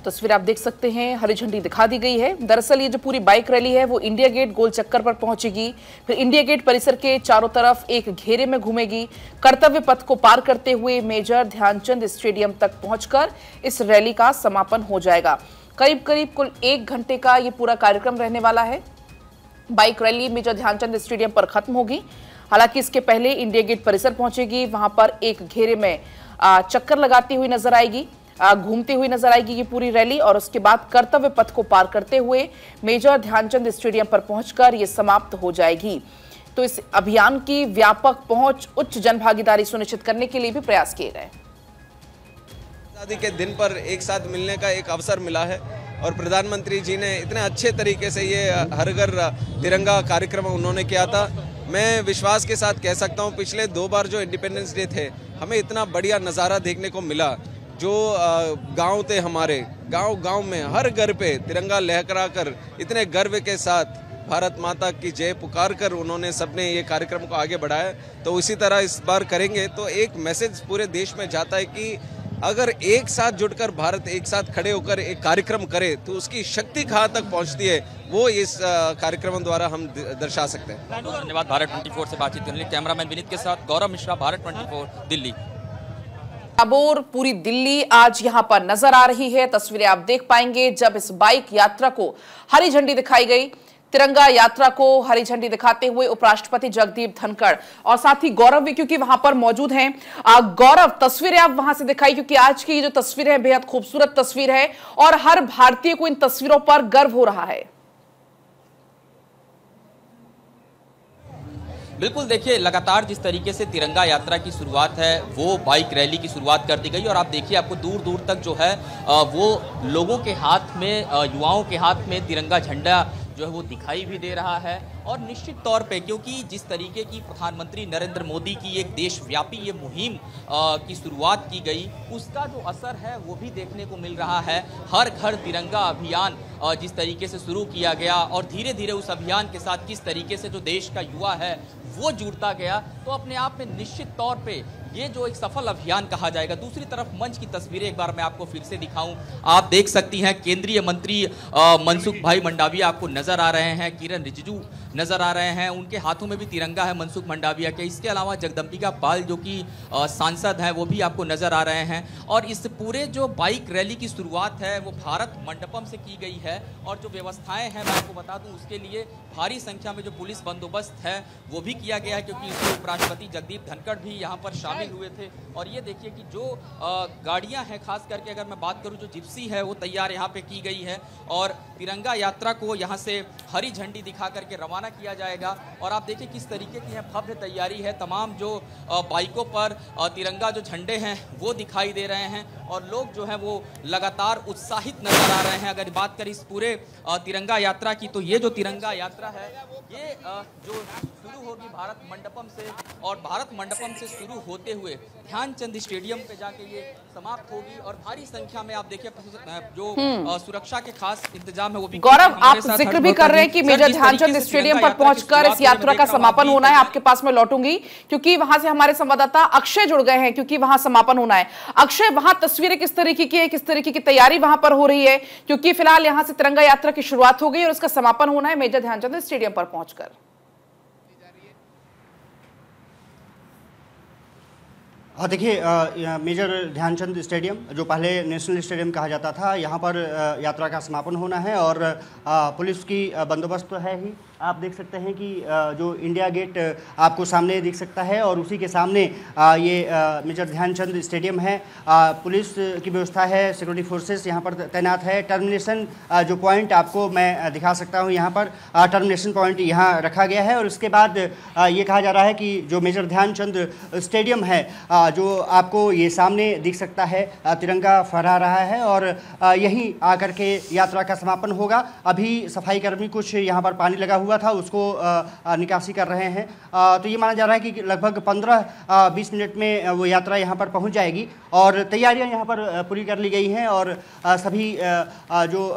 तस्वीर आप देख सकते हैं, हरी झंडी दिखा दी गई है। दरअसल ये जो पूरी बाइक रैली है वो इंडिया गेट गोल चक्कर पर पहुंचेगी, फिर इंडिया गेट परिसर के चारों तरफ एक घेरे में घूमेगी, कर्तव्य पथ को पार करते हुए मेजर ध्यानचंद स्टेडियम तक पहुंचकर इस रैली का समापन हो जाएगा। करीब करीब कुल 1 घंटे का ये पूरा कार्यक्रम रहने वाला है। Bike rally major Dhyanchand stadium पर खत्म होगी। हालांकि इसके पहले इंडिया गेट परिसर पहुंचेगी, वहां पर एक घेरे में चक्कर लगाती हुई नजर आएगी, घूमती हुई नजर आएगी ये पूरी रैली, और उसके बाद कर्तव्य पथ को पार करते हुए मेजर ध्यानचंद स्टेडियम पर पहुंचकर ये समाप्त हो जाएगी। तो इस अभियान की व्यापक पहुंच, उच्च जनभागीदारी सुनिश्चित करने के लिए भी प्रयास किए गए। आजादी के दिन पर एक साथ मिलने का एक अवसर मिला है और प्रधानमंत्री जी ने इतने अच्छे तरीके से ये हर घर तिरंगा कार्यक्रम उन्होंने किया था। मैं विश्वास के साथ कह सकता हूँ, पिछले 2 बार जो इंडिपेंडेंस डे थे हमें इतना बढ़िया नज़ारा देखने को मिला। जो गांव थे हमारे, गांव में हर घर पे तिरंगा लहरा कर इतने गर्व के साथ भारत माता की जय पुकार कर उन्होंने सबने ये कार्यक्रम को आगे बढ़ाया। तो इसी तरह इस बार करेंगे तो एक मैसेज पूरे देश में जाता है कि अगर एक साथ जुटकर भारत एक साथ खड़े होकर एक कार्यक्रम करे तो उसकी शक्ति कहाँ तक पहुँचती है, वो इस कार्यक्रम द्वारा हम दर्शा सकते हैं। धन्यवाद। भारत 24 से बातचीत करने कैमरामैन विनीत के साथ गौरव मिश्रा, भारत 24 दिल्ली। अब और पूरी दिल्ली आज यहां पर नजर आ रही है। तस्वीरें आप देख पाएंगे जब इस बाइक यात्रा को हरी झंडी दिखाई गई। तिरंगा यात्रा को हरी झंडी दिखाते हुए उपराष्ट्रपति जगदीप धनखड़ और साथ ही गौरव भी क्योंकि वहां पर मौजूद हैं। गौरव, तस्वीरें आप वहां से दिखाई, क्योंकि आज की जो तस्वीरें हैं बेहद खूबसूरत तस्वीर है और हर भारतीय को इन तस्वीरों पर गर्व हो रहा है। बिल्कुल, देखिए लगातार जिस तरीके से तिरंगा यात्रा की शुरुआत है वो बाइक रैली की शुरुआत कर दी गई और आप देखिए आपको दूर दूर तक जो है वो लोगों के हाथ में, युवाओं के हाथ में तिरंगा झंडा जो है वो दिखाई भी दे रहा है। और निश्चित तौर पे क्योंकि जिस तरीके की प्रधानमंत्री नरेंद्र मोदी की एक देशव्यापी ये मुहिम की शुरुआत की गई, उसका जो असर है वो भी देखने को मिल रहा है। हर घर तिरंगा अभियान जिस तरीके से शुरू किया गया और धीरे धीरे उस अभियान के साथ किस तरीके से जो देश का युवा है वो जुड़ता गया, तो अपने आप में निश्चित तौर पे ये जो एक सफल अभियान कहा जाएगा। दूसरी तरफ मंच की तस्वीरें एक बार मैं आपको फिर से दिखाऊं, आप देख सकती हैं केंद्रीय मंत्री मनसुख भाई मंडाविया आपको नजर आ रहे हैं, किरण रिजिजू नजर आ रहे हैं, उनके हाथों में भी तिरंगा है मनसुख मंडाविया के। इसके अलावा जगदम्बिका पाल जो कि सांसद हैं वो भी आपको नजर आ रहे हैं। और इस पूरे जो बाइक रैली की शुरुआत है वो भारत मंडपम से की गई है और जो व्यवस्थाएं हैं मैं आपको बता दूं उसके लिए भारी संख्या में जो पुलिस बंदोबस्त है वो भी किया गया है, क्योंकि इसमें उपराष्ट्रपति जगदीप धनखड़ भी यहाँ पर शामिल हुए थे। और ये देखिए कि जो गाड़ियां हैं, खास करके अगर मैं बात करूं जो जिप्सी है वो तैयार यहाँ पे की गई है और तिरंगा यात्रा को यहाँ से हरी झंडी दिखा करके रवाना किया जाएगा। और आप देखिए किस तरीके की है भव्य तैयारी है, तमाम जो बाइकों पर तिरंगा जो झंडे हैं वो दिखाई दे रहे हैं और लोग जो है वो लगातार उत्साहित नजर आ रहे हैं। अगर बात करें इस पूरे तिरंगा यात्रा की, तो ये जो तिरंगा यात्रा है ये जो शुरू होगी भारत मंडपम से और भारत मंडपम से शुरू होते हुए ध्यानचंद स्टेडियम पे जाके ये समाप्त होगी। और भारी संख्या में आप देखिए जो सुरक्षा के खास इंतजाम है वो भी। गौरव, आप जिक्र भी कर रहे हैं कि मेजर ध्यानचंद स्टेडियम पर पहुंचकर इस यात्रा का समापन होना है। आपके पास मैं लौटूंगी क्योंकि वहां से हमारे संवाददाता अक्षय जुड़ गए हैं, क्योंकि वहां समापन होना है। अक्षय, वहां तस्वीरें किस तरीके की है, किस तरीके की तैयारी वहां पर हो रही है, क्योंकि फिलहाल यहां से तिरंगा यात्रा की शुरुआत हो गई और इसका समापन होना है मेजर ध्यानचंद स्टेडियम पर पहुंचकर। देखिए, मेजर ध्यानचंद स्टेडियम जो पहले नेशनल स्टेडियम कहा जाता था, यहाँ पर यात्रा का समापन होना है और पुलिस की बंदोबस्त तो है ही। आप देख सकते हैं कि जो इंडिया गेट आपको सामने दिख सकता है और उसी के सामने ये मेजर ध्यानचंद स्टेडियम है। पुलिस की व्यवस्था है, सिक्योरिटी फोर्सेस यहाँ पर तैनात है। टर्मिनेशन जो पॉइंट आपको मैं दिखा सकता हूँ, यहाँ पर टर्मिनेशन पॉइंट यहाँ रखा गया है। और उसके बाद ये कहा जा रहा है कि जो मेजर ध्यानचंद स्टेडियम है जो आपको ये सामने दिख सकता है, तिरंगा फहरा रहा है और यहीं आकर के यात्रा का समापन होगा। अभी सफाई कर्मी कुछ यहाँ पर पानी लगा हुआ था उसको निकासी कर रहे हैं। तो ये माना जा रहा है कि लगभग 15-20 मिनट में वो यात्रा यहाँ पर पहुँच जाएगी और तैयारियाँ यहाँ पर पूरी कर ली गई हैं और सभी जो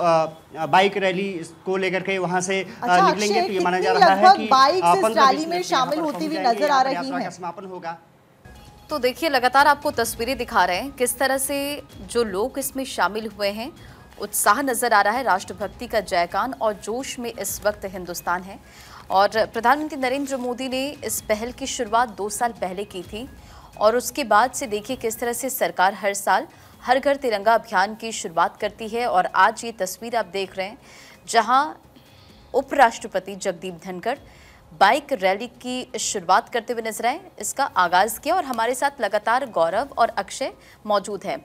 बाइक रैली को लेकर के वहाँ से निकलेंगे। तो ये माना जा रहा है कि बाइक इस रैली में शामिल होती हुई नजर आ रही है। समापन होगा। तो देखिए लगातार आपको तस्वीरें दिखा रहे हैं किस तरह से जो लोग इसमें शामिल हुए हैं उत्साह नजर आ रहा है, राष्ट्रभक्ति का जयगान और जोश में इस वक्त हिंदुस्तान है। और प्रधानमंत्री नरेंद्र मोदी ने इस पहल की शुरुआत 2 साल पहले की थी और उसके बाद से देखिए किस तरह से सरकार हर साल हर घर तिरंगा अभियान की शुरुआत करती है। और आज ये तस्वीर आप देख रहे हैं जहां उपराष्ट्रपति जगदीप धनखड़ बाइक रैली की शुरुआत करते हुए नजर आए, इसका आगाज किया। और हमारे साथ लगातार गौरव और अक्षय मौजूद हैं।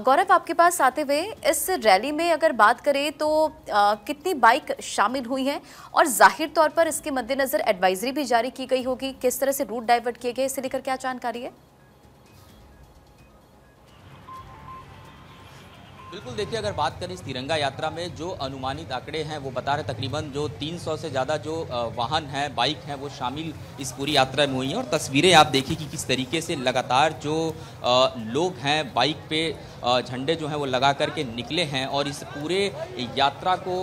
गौरव, आपके पास आते हुए इस रैली में अगर बात करें तो कितनी बाइक शामिल हुई हैं और जाहिर तौर पर इसके मद्देनजर एडवाइजरी भी जारी की गई होगी, किस तरह से रूट डाइवर्ट किए गए, इसे लेकर क्या जानकारी है? बिल्कुल, देखिए अगर बात करें इस तिरंगा यात्रा में जो अनुमानित आंकड़े हैं वो बता रहे तकरीबन जो 300 से ज़्यादा जो वाहन हैं, बाइक हैं, वो शामिल इस पूरी यात्रा में हुई हैं। और तस्वीरें आप देखिए कि किस तरीके से लगातार जो लोग हैं बाइक पे झंडे जो हैं वो लगा करके निकले हैं और इस पूरे यात्रा को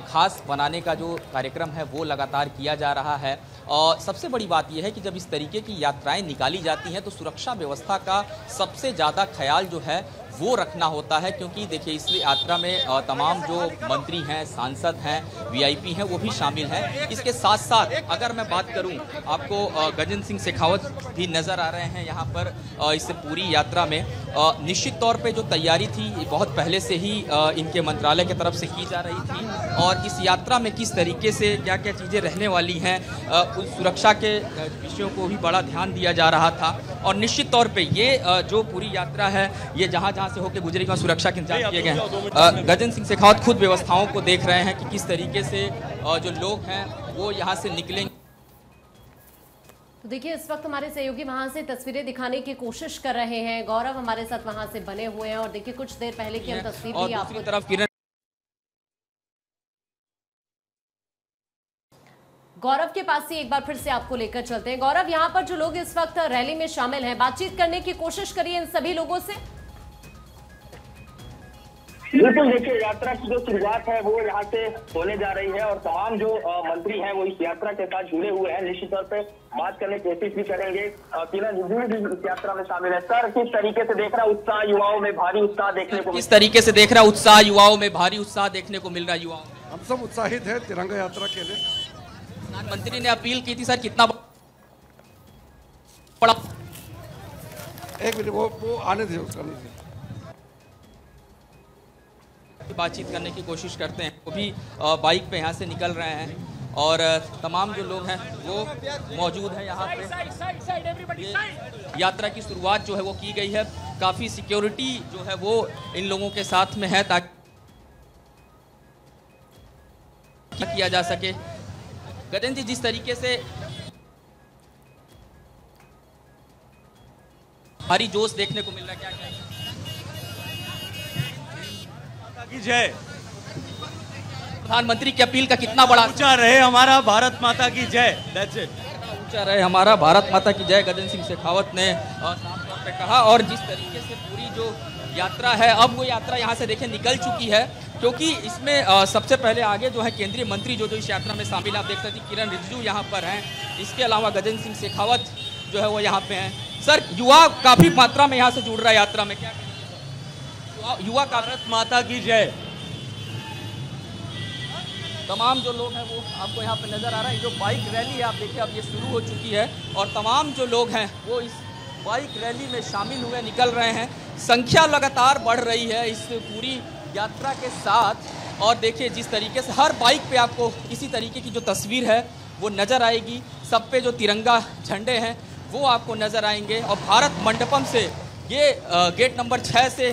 खास बनाने का जो कार्यक्रम है वो लगातार किया जा रहा है। और सबसे बड़ी बात यह है कि जब इस तरीके की यात्राएं निकाली जाती हैं तो सुरक्षा व्यवस्था का सबसे ज़्यादा ख्याल जो है वो रखना होता है, क्योंकि देखिए इस यात्रा में तमाम जो मंत्री हैं, सांसद हैं, वीआईपी हैं, वो भी शामिल हैं। इसके साथ साथ अगर मैं बात करूं, आपको गजेंद्र सिंह शेखावत भी नज़र आ रहे हैं यहाँ पर इस पूरी यात्रा में। निश्चित तौर पे जो तैयारी थी बहुत पहले से ही इनके मंत्रालय की तरफ से की जा रही थी और इस यात्रा में किस तरीके से क्या क्या चीज़ें रहने वाली हैं उस सुरक्षा के विषयों को भी बड़ा ध्यान दिया जा रहा था। और निश्चित तौर पे ये जो पूरी यात्रा है ये जहाँ जहाँ से होकर गुजरेगी वहाँ सुरक्षा के इंतजाम किए गए हैं। गजेंद्र सिंह शेखावत खुद व्यवस्थाओं को देख रहे हैं कि किस तरीके से जो लोग हैं वो यहाँ से निकलेंगे। तो देखिए इस वक्त हमारे सहयोगी वहां से तस्वीरें दिखाने की कोशिश कर रहे हैं। गौरव हमारे साथ वहां से बने हुए हैं और देखिए कुछ देर पहले की हम तस्वीर भी आपको दूसरी तरफ किरण गौरव के पास से एक बार फिर से आपको लेकर चलते हैं। गौरव, यहाँ पर जो लोग इस वक्त रैली में शामिल हैं, बातचीत करने की कोशिश करिए इन सभी लोगों से। बिल्कुल, देखिए यात्रा की जो शुरुआत है वो यहाँ से होने जा रही है और तमाम जो मंत्री हैं वो इस यात्रा के साथ जुड़े हुए हैं। निश्चित तौर पे बात करने की कोशिश भी करेंगे। किरण रिजिजू भी इस यात्रा में शामिल है। सर, किस तरीके से देख रहा है उत्साह युवाओं में, भारी उत्साह देखने को, किस तरीके से देख रहा उत्साह युवाओं में, भारी उत्साह देखने को मिल रहा है युवाओं में? हम सब उत्साहित है तिरंगा यात्रा के लिए। प्रधानमंत्री ने अपील की थी सर, कितना बड़ा? एक मिनट, वो आने दे, उसका बातचीत करने की कोशिश करते हैं। वो भी बाइक पे यहाँ से निकल रहे हैं और तमाम जो लोग हैं वो मौजूद हैं यहाँ पे। यात्रा की शुरुआत जो है वो की गई है, काफ़ी सिक्योरिटी जो है वो इन लोगों के साथ में है ताकि किया जा सके। गजेंद्र जी, जिस तरीके से भारी जोश देखने को मिल रहा है, क्या क्या की जय। प्रधानमंत्री की अपील का कितना बड़ा ऊंचा रहे हमारा भारत माता की जय। That's it. ऊंचा रहे हमारा भारत माता की जय, गजेंद्र सिंह शेखावत ने साफ तौर पे कहा। और जिस तरीके से पूरी जो यात्रा है, अब वो यात्रा यहाँ से देखें निकल चुकी है, क्योंकि इसमें सबसे पहले आगे जो है केंद्रीय मंत्री जो इस यात्रा में शामिल, आप देख सकते हैं किरण रिजिजू यहाँ पर हैं। इसके अलावा गजेंद्र सिंह शेखावत जो है वो यहाँ पे हैं। सर, युवा काफी मात्रा में यहाँ से जुड़ रहा है यात्रा में, क्या युवा का भारत माता की जय। तमाम जो लोग हैं वो आपको यहाँ पे नजर आ रहा है। जो बाइक रैली है आप देखिए अब ये शुरू हो चुकी है और तमाम जो लोग हैं वो इस बाइक रैली में शामिल हुए निकल रहे हैं। संख्या लगातार बढ़ रही है इस पूरी यात्रा के साथ। और देखिए जिस तरीके से हर बाइक पे आपको इसी तरीके की जो तस्वीर है वो नज़र आएगी। सब पे जो तिरंगा झंडे हैं वो आपको नज़र आएंगे। और भारत मंडपम से ये गेट नंबर 6 से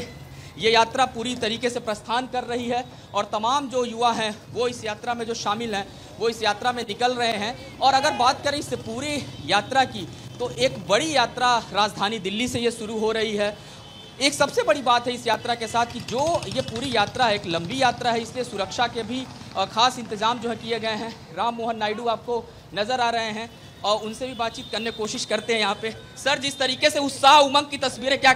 ये यात्रा पूरी तरीके से प्रस्थान कर रही है और तमाम जो युवा हैं वो इस यात्रा में जो शामिल हैं वो इस यात्रा में निकल रहे हैं। और अगर बात करें इस पूरी यात्रा की तो एक बड़ी यात्रा राजधानी दिल्ली से ये शुरू हो रही है। एक सबसे बड़ी बात है इस यात्रा के साथ कि जो ये पूरी यात्रा है एक लंबी यात्रा है, इसलिए सुरक्षा के भी खास इंतजाम जो है किए गए हैं। राम मोहन नायडू आपको नज़र आ रहे हैं और उनसे भी बातचीत करने की कोशिश करते हैं यहाँ पे। सर, जिस तरीके से उत्साह उमंग की तस्वीरें क्या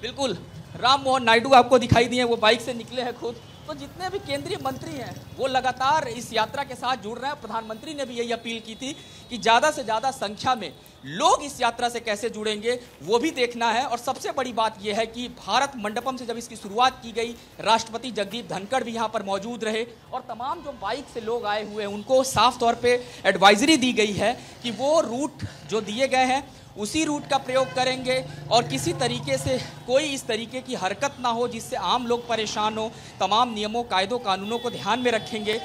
बिल्कुल राम मोहन नायडू आपको दिखाई दी हैं, वो बाइक से निकले हैं खुद तो जितने भी केंद्रीय मंत्री हैं वो लगातार इस यात्रा के साथ जुड़ रहे हैं। प्रधानमंत्री ने भी यही अपील की थी कि ज़्यादा से ज़्यादा संख्या में लोग इस यात्रा से कैसे जुड़ेंगे वो भी देखना है। और सबसे बड़ी बात यह है कि भारत मंडपम से जब इसकी शुरुआत की गई, राष्ट्रपति जगदीप धनखड़ भी यहाँ पर मौजूद रहे और तमाम जो बाइक से लोग आए हुए हैं उनको साफ तौर पे एडवाइजरी दी गई है कि वो रूट जो दिए गए हैं उसी रूट का प्रयोग करेंगे और किसी तरीके से कोई इस तरीके की हरकत ना हो जिससे आम लोग परेशान हो। तमाम नियमों, कायदों, कानूनों को ध्यान में रखेंगे।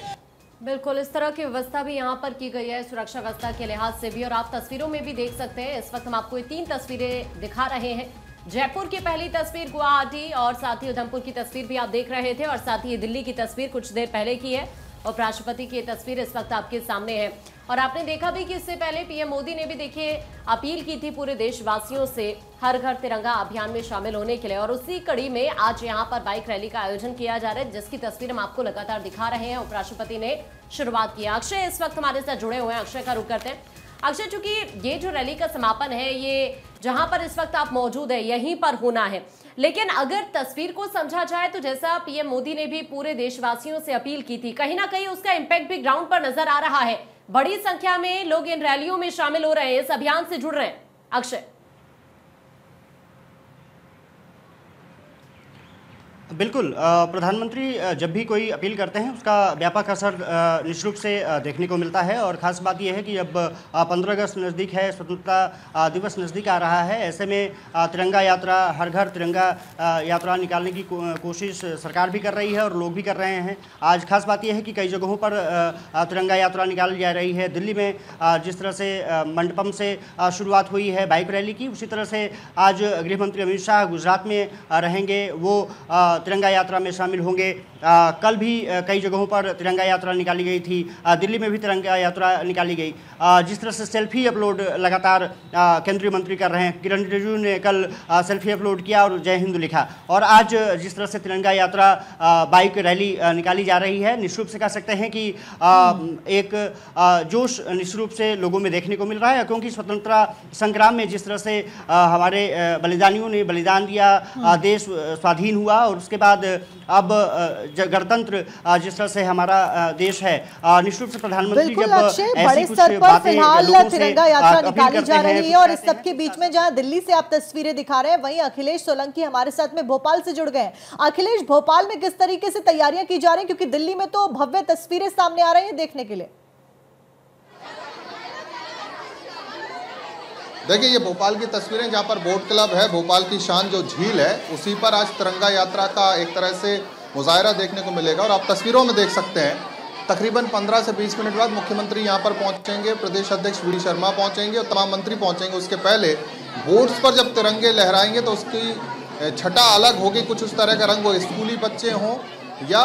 बिल्कुल, इस तरह की व्यवस्था भी यहाँ पर की गई है सुरक्षा व्यवस्था के लिहाज से भी। और आप तस्वीरों में भी देख सकते हैं, इस वक्त हम आपको ये 3 तस्वीरें दिखा रहे हैं। जयपुर की पहली तस्वीर, गुवाहाटी और साथ ही उधमपुर की तस्वीर भी आप देख रहे थे और साथ ही दिल्ली की तस्वीर कुछ देर पहले की है। उपराष्ट्रपति की तस्वीर इस वक्त आपके सामने है। और आपने देखा भी कि इससे पहले पीएम मोदी ने भी देखिए अपील की थी पूरे देशवासियों से हर घर तिरंगा अभियान में शामिल होने के लिए। और उसी कड़ी में आज यहाँ पर बाइक रैली का आयोजन किया जा रहा है, जिसकी तस्वीर हम आपको लगातार दिखा रहे हैं। उपराष्ट्रपति ने शुरुआत की। अक्षय इस वक्त हमारे साथ जुड़े हुए हैं, अक्षय का रुख करते हैं। अक्षय, चूंकि ये जो रैली का समापन है ये जहां पर इस वक्त आप मौजूद है यहीं पर होना है, लेकिन अगर तस्वीर को समझा जाए तो जैसा पीएम मोदी ने भी पूरे देशवासियों से अपील की थी, कहीं ना कहीं उसका इंपैक्ट भी ग्राउंड पर नजर आ रहा है। बड़ी संख्या में लोग इन रैलियों में शामिल हो रहे हैं, इस अभियान से जुड़ रहे हैं। अक्षय, बिल्कुल, प्रधानमंत्री जब भी कोई अपील करते हैं उसका व्यापक असर निश्चित रूप से देखने को मिलता है। और ख़ास बात यह है कि जब 15 अगस्त नज़दीक है, स्वतंत्रता दिवस नज़दीक आ रहा है, ऐसे में तिरंगा यात्रा, हर घर तिरंगा यात्रा निकालने की कोशिश सरकार भी कर रही है और लोग भी कर रहे हैं। आज खास बात यह है कि कई जगहों पर तिरंगा यात्रा निकाली जा रही है। दिल्ली में जिस तरह से मंडपम से शुरुआत हुई है बाइक रैली की, उसी तरह से आज गृह मंत्री अमित शाह गुजरात में रहेंगे, वो तिरंगा यात्रा में शामिल होंगे। कल भी कई जगहों पर तिरंगा यात्रा निकाली गई थी, दिल्ली में भी तिरंगा यात्रा निकाली गई। जिस तरह से सेल्फी अपलोड लगातार केंद्रीय मंत्री कर रहे हैं, किरण रिजिजू ने कल सेल्फी अपलोड किया और जय हिंद लिखा। और आज जिस तरह से तिरंगा यात्रा बाइक रैली निकाली जा रही है, निश्चित रूप से कह सकते हैं कि एक जोश निश्चित रूप से लोगों में देखने को मिल रहा है, क्योंकि स्वतंत्रता संग्राम में जिस तरह से हमारे बलिदानियों ने बलिदान दिया, देश स्वाधीन हुआ और उसके बाद अब गणतंत्र जिस तरह से हमारा देश है, निश्चित रूप से प्रधानमंत्री जब बड़े स्तर पर फिलहाल तिरंगा यात्रा निकाली जा रही है। और इस सबके बीच में जहां दिल्ली से आप तस्वीरें दिखा रहे हैं, वहीं अखिलेश सोलंकी हमारे साथ में भोपाल से जुड़ गए हैं। अखिलेश, भोपाल में किस तरीके से तैयारियां की जा रही हैं, क्योंकि दिल्ली में तो भव्य तस्वीरें सामने आ रही हैं देखने के लिए? देखिए, ये भोपाल की तस्वीरें जहाँ पर बोट क्लब है, भोपाल की शान जो झील है, उसी पर आज तिरंगा यात्रा का एक तरह से मुजाहरा देखने को मिलेगा। और आप तस्वीरों में देख सकते हैं, तकरीबन 15 से 20 मिनट बाद मुख्यमंत्री यहाँ पर पहुँचेंगे, प्रदेश अध्यक्ष वी डी शर्मा पहुँचेंगे और तमाम मंत्री पहुँचेंगे। उसके पहले बोट्स पर जब तिरंगे लहराएंगे तो उसकी छटा अलग होगी, कुछ उस तरह का रंग हो। स्कूली बच्चे हों या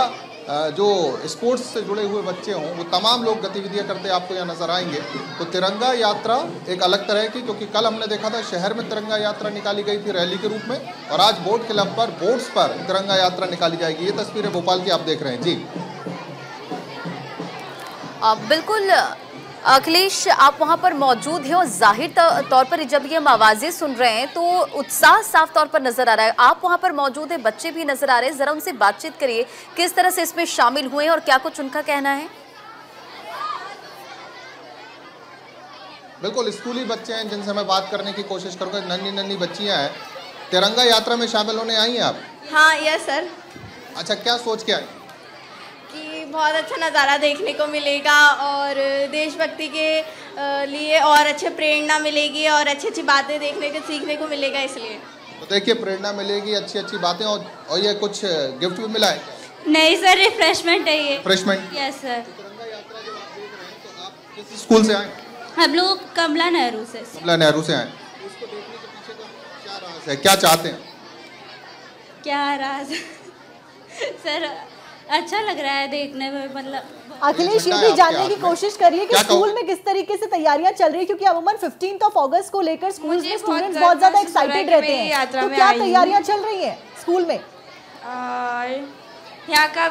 जो स्पोर्ट्स से जुड़े हुए बच्चे हों, वो तमाम लोग गतिविधियां करते आपको यहाँ नजर आएंगे। तो तिरंगा यात्रा एक अलग तरह की, क्योंकि कल हमने देखा था शहर में तिरंगा यात्रा निकाली गई थी रैली के रूप में, और आज बोट क्लब पर बोट्स पर तिरंगा यात्रा निकाली जाएगी। ये तस्वीरें भोपाल की आप देख रहे हैं। जी बिल्कुल अखिलेश, आप वहां पर मौजूद हैं और जाहिर तौर पर जब ये हम आवाजें सुन रहे हैं तो उत्साह साफ तौर पर नजर आ रहा है। आप वहां पर मौजूद हैं, बच्चे भी नजर आ रहे हैं, जरा उनसे बातचीत करिए, किस तरह से इसमें शामिल हुए हैं और क्या कुछ उनका कहना है? बिल्कुल, स्कूली बच्चे हैं जिनसे मैं बात करने की कोशिश करूंगा। नन्ही नन्ही बच्चियां हैं, तिरंगा यात्रा में शामिल होने आई हैं आप? हाँ, यस सर। अच्छा, क्या सोच के आई? कि बहुत अच्छा नज़ारा देखने को मिलेगा और देशभक्ति के लिए और अच्छे प्रेरणा मिलेगी और अच्छी अच्छी बातें देखने को सीखने को मिलेगा, इसलिए। तो देखिए, प्रेरणा मिलेगी, अच्छी अच्छी बातें, और ये कुछ गिफ्ट भी मिला है? नहीं सर, रिफ्रेशमेंट है ये। रिफ्रेशमेंट? Yes sir. तिरंगा यात्रा जो आप देख रहे हैं, तो आप किस स्कूल से आए? हम लोग कमला नेहरू से। कमला नेहरू से आए। इसको देखने के पीछे का क्या राज है, क्या चाहते हैं? क्या राज सर, अच्छा लग रहा है देखने में। मतलब अखिलेश, ये भी जानने की कोशिश करिए कि स्कूल में किस तरीके से तैयारियां चल रही है, क्योंकि अमूमन 15 अगस्त को लेकर स्कूल में स्टूडेंट्स बहुत ज्यादा एक्साइटेड रहते हैं, तो क्या तैयारियां चल रही हैं स्कूल में? यहाँ का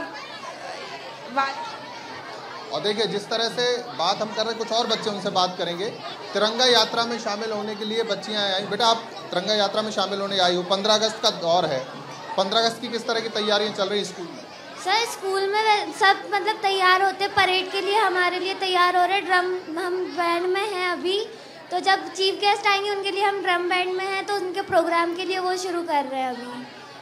और देखिए, जिस तरह से बात हम कर रहे हैं, कुछ और बच्चे उनसे बात करेंगे। तिरंगा यात्रा में शामिल होने के लिए बच्चियां आई। बेटा, आप तिरंगा यात्रा में शामिल होने आई हो, 15 अगस्त का दौर है, 15 अगस्त की किस तरह की तैयारियां चल रही है स्कूल में? सर स्कूल में सब मतलब तैयार होते, परेड के लिए हमारे लिए तैयार हो रहे। ड्रम हम बैंड में हैं अभी, तो जब चीफ गेस्ट आएंगे उनके लिए हम ड्रम बैंड में हैं, तो उनके प्रोग्राम के लिए वो शुरू कर रहे हैं अभी,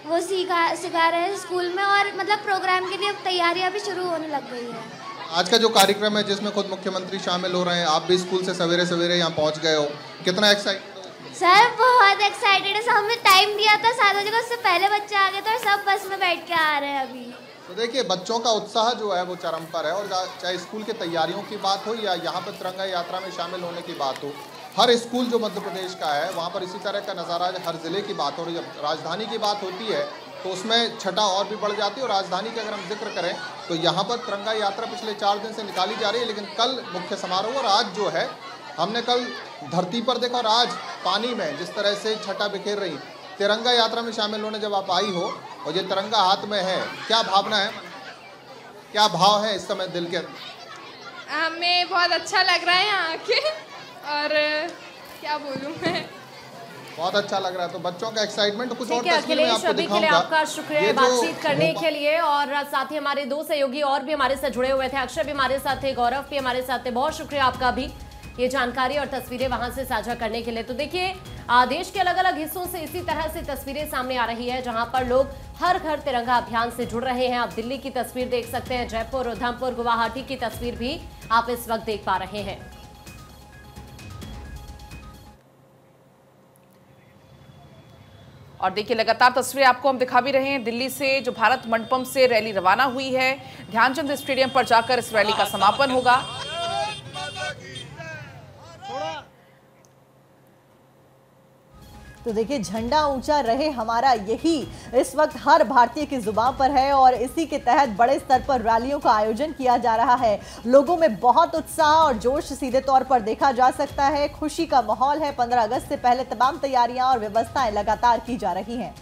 वो सिखा रहे हैं स्कूल में, और मतलब प्रोग्राम के लिए तैयारियां भी शुरू होने लग गई है। आज का जो कार्यक्रम है जिसमें खुद मुख्यमंत्री शामिल हो रहे हैं, आप भी स्कूल से सवेरे सवेरे यहाँ पहुँच गए हो, कितना एक्साइटेड? सर बहुत एक्साइटेड है, सब हमने टाइम दिया था 7 बजे का, उससे पहले बच्चे आ गए थे और सब बस में बैठ के आ रहे हैं अभी। तो देखिए बच्चों का उत्साह जो है वो चरम पर है, और चाहे स्कूल की तैयारियों की बात हो या यहाँ पर तिरंगा यात्रा में शामिल होने की बात हो, हर स्कूल जो मध्य प्रदेश का है वहाँ पर इसी तरह का नज़ारा, हर ज़िले की बात हो रही है। जब राजधानी की बात होती है तो उसमें छटा और भी बढ़ जाती है, और राजधानी का अगर हम जिक्र करें तो यहाँ पर तिरंगा यात्रा पिछले 4 दिन से निकाली जा रही है, लेकिन कल मुख्य समारोह, और आज जो है हमने कल धरती पर देखा और आज पानी में जिस तरह से छटा बिखेर रही। तिरंगा यात्रा में शामिल होने जब आप आई हो और ये तिरंगा हाथ में है, क्या भावना है, क्या भाव है इस समय दिल के अंदर? हमें बहुत अच्छा लग रहा है यहाँ आके, और क्या बोलूँ मैं, बहुत अच्छा लग रहा है। तो बच्चों का एक्साइटमेंट कुछ और तस्वीरें आपको दिखाऊंगा। आपका शुक्रिया बातचीत करने के लिए, और साथ ही हमारे 2 सहयोगी और भी हमारे साथ जुड़े हुए थे। अक्षय भी हमारे साथ थे, गौरव भी हमारे साथ थे। बहुत शुक्रिया आपका भी ये जानकारी और तस्वीरें वहां से साझा करने के लिए। तो देखिए देश के अलग अलग हिस्सों से इसी तरह से तस्वीरें सामने आ रही है, जहां पर लोग हर घर तिरंगा अभियान से जुड़ रहे हैं। आप दिल्ली की तस्वीर देख सकते हैं, जयपुर, उधमपुर, गुवाहाटी की तस्वीर भी आप इस वक्त देख पा रहे हैं। और देखिए लगातार तस्वीरें आपको हम दिखा भी रहे हैं दिल्ली से, जो भारत मंडपम से रैली रवाना हुई है। ध्यानचंद स्टेडियम पर जाकर इस रैली का समापन होगा। तो देखिए झंडा ऊंचा रहे हमारा, यही इस वक्त हर भारतीय की जुबान पर है, और इसी के तहत बड़े स्तर पर रैलियों का आयोजन किया जा रहा है। लोगों में बहुत उत्साह और जोश सीधे तौर पर देखा जा सकता है। खुशी का माहौल है। 15 अगस्त से पहले तमाम तैयारियां और व्यवस्थाएं लगातार की जा रही हैं।